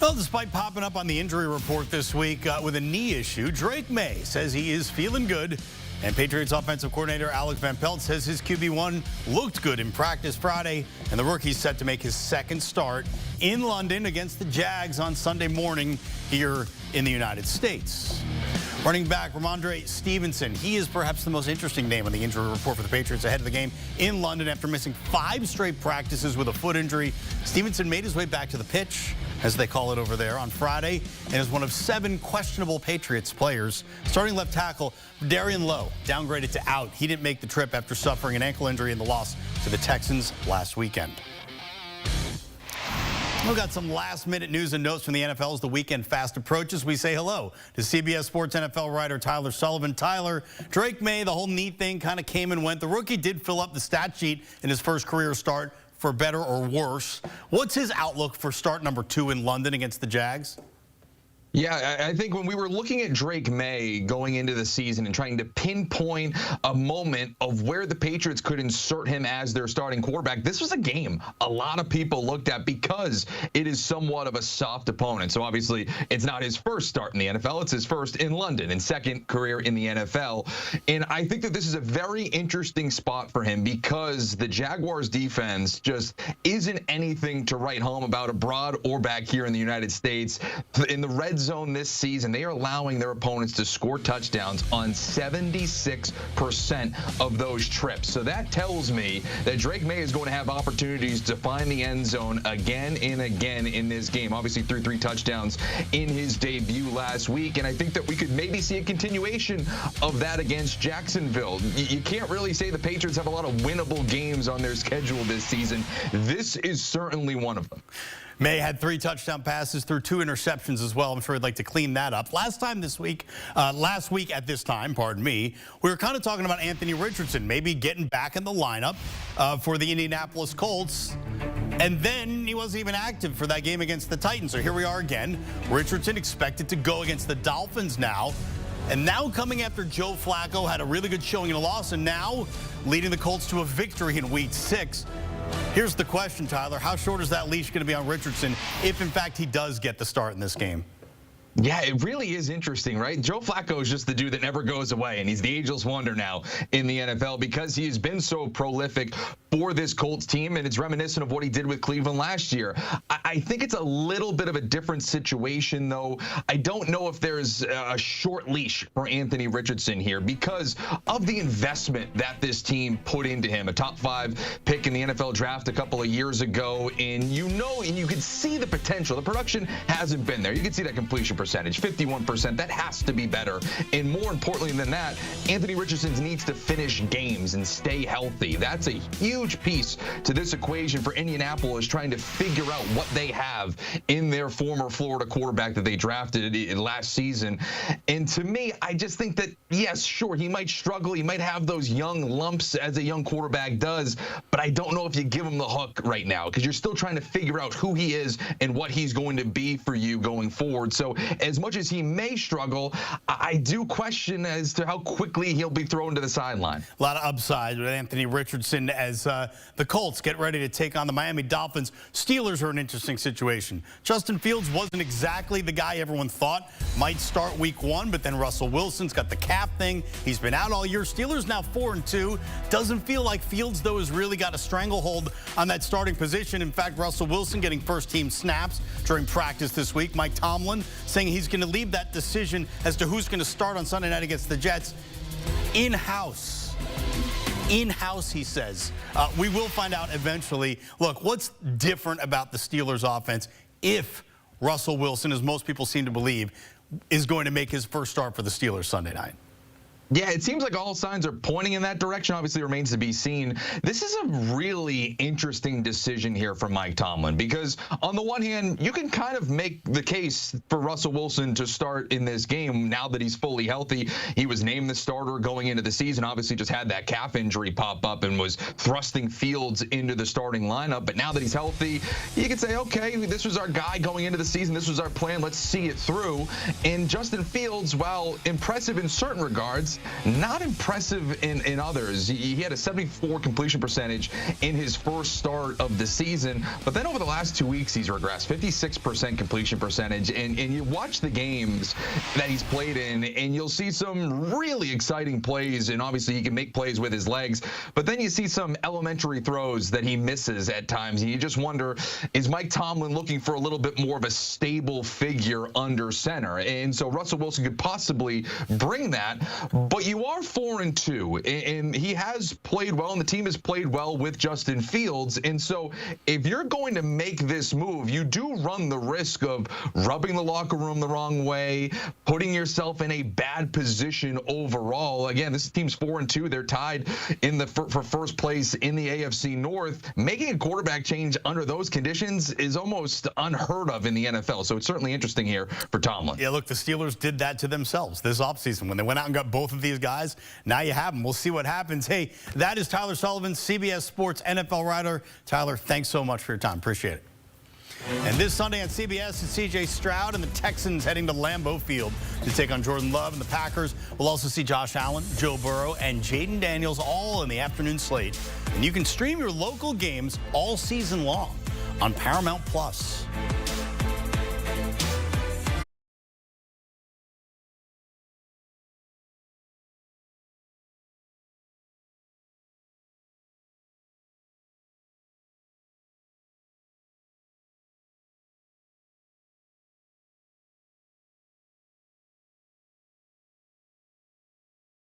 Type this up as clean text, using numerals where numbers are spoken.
Well, despite popping up on the injury report this week with a knee issue, Drake Maye says he is feeling good. And Patriots offensive coordinator Alex Van Pelt says his QB1 looked good in practice Friday. And the rookie's set to make his second start in London against the Jags on Sunday morning here in the United States. Running back Ramondre Stevenson, he is perhaps the most interesting name on the injury report for the Patriots ahead of the game in London after missing 5 straight practices with a foot injury. Stevenson made his way back to the pitch, as they call it over there, on Friday, and is one of 7 questionable Patriots players. Starting left tackle Darian Lowe downgraded to out. He didn't make the trip after suffering an ankle injury in the loss to the Texans last weekend. We've got some last-minute news and notes from the NFL as the weekend fast approaches. We say hello to CBS Sports NFL writer Tyler Sullivan. Tyler, Drake Maye, the whole knee thing kind of came and went. The rookie did fill up the stat sheet in his first career start, for better or worse. What's his outlook for start number 2 in London against the Jags? Yeah, I think when we were looking at Drake Maye going into the season and trying to pinpoint a moment of where the Patriots could insert him as their starting quarterback, this was a game a lot of people looked at because it is somewhat of a soft opponent. So obviously it's not his first start in the NFL. It's his first in London and second career in the NFL. And I think that this is a very interesting spot for him because the Jaguars defense just isn't anything to write home about abroad or back here in the United States. In the red zone this season, they are allowing their opponents to score touchdowns on 76% of those trips. So that tells me that Drake Maye is going to have opportunities to find the end zone again and again in this game. Obviously threw 3 touchdowns in his debut last week, and I think that we could maybe see a continuation of that against Jacksonville. You can't really say the Patriots have a lot of winnable games on their schedule this season. This is certainly one of them. Maye had 3 touchdown passes, threw 2 interceptions as well. I'm sure he'd like to clean that up. Last week at this time, pardon me, we were kind of talking about Anthony Richardson maybe getting back in the lineup for the Indianapolis Colts. And then he wasn't even active for that game against the Titans. So here we are again. Richardson expected to go against the Dolphins now. And now coming after Joe Flacco had a really good showing in a loss and now leading the Colts to a victory in Week 6. Here's the question, Tyler. How short is that leash going to be on Richardson if, in fact, he does get the start in this game? Yeah, it really is interesting, right? Joe Flacco is just the dude that never goes away, and he's the ageless wonder now in the NFL because he has been so prolific for this Colts team, and it's reminiscent of what he did with Cleveland last year. I think it's a little bit of a different situation, though. I don't know if there's a short leash for Anthony Richardson here because of the investment that this team put into him. A top 5 pick in the NFL draft a couple of years ago, and you could see the potential. The production hasn't been there. You can see that completion percentage, 51%. That has to be better. And more importantly than that, Anthony Richardson needs to finish games and stay healthy. That's a huge piece to this equation for Indianapolis trying to figure out what they have in their former Florida quarterback that they drafted last season. And to me, I just think that, yes, sure, he might struggle. He might have those young lumps as a young quarterback does, but I don't know if you give him the hook right now because you're still trying to figure out who he is and what he's going to be for you going forward. So as much as he may struggle, I do question as to how quickly he'll be thrown to the sideline. A lot of upside with Anthony Richardson as the Colts get ready to take on the Miami Dolphins. Steelers are an interesting situation. Justin Fields wasn't exactly the guy everyone thought might start week 1, but then Russell Wilson's got the calf thing. He's been out all year. Steelers now 4-2. Doesn't feel like Fields, though, has really got a stranglehold on that starting position. In fact, Russell Wilson getting first-team snaps during practice this week. Mike Tomlin saying he's going to leave that decision as to who's going to start on Sunday night against the Jets in-house. In-house, he says. We will find out eventually. Look, what's different about the Steelers offense if Russell Wilson, as most people seem to believe, is going to make his first start for the Steelers Sunday night? Yeah, it seems like all signs are pointing in that direction. Obviously, it remains to be seen. This is a really interesting decision here for Mike Tomlin because, on the one hand, you can kind of make the case for Russell Wilson to start in this game now that he's fully healthy. He was named the starter going into the season. Obviously, just had that calf injury pop up and was thrusting Fields into the starting lineup. But now that he's healthy, you could say, okay, this was our guy going into the season. This was our plan. Let's see it through. And Justin Fields, while impressive in certain regards, places, not impressive in others. He had a 74 completion percentage in his first start of the season, but then over the last 2 weeks, he's regressed. 56% completion percentage, and you watch the games that he's played in, and you'll see some really exciting plays, and obviously he can make plays with his legs, but then you see some elementary throws that he misses at times, and you just wonder, is Mike Tomlin looking for a little bit more of a stable figure under center? And so Russell Wilson could possibly bring that, but you are 4-2, and he has played well, and the team has played well with Justin Fields, and so if you're going to make this move, you do run the risk of rubbing the locker room the wrong way, putting yourself in a bad position overall. Again, this team's 4-2. They're tied in for first place in the AFC North. Making a quarterback change under those conditions is almost unheard of in the NFL. So it's certainly interesting here for Tomlin. Yeah, look, the Steelers did that to themselves this offseason when they went out and got both of these guys. Now you have them. We'll see what happens. Hey, that is Tyler Sullivan, CBS Sports NFL writer. Tyler, thanks so much for your time. Appreciate it. And this Sunday on CBS, it's C.J. Stroud and the Texans heading to Lambeau Field to take on Jordan Love and the Packers. We'll also see Josh Allen, Joe Burrow, and Jaden Daniels all in the afternoon slate. And you can stream your local games all season long on Paramount+.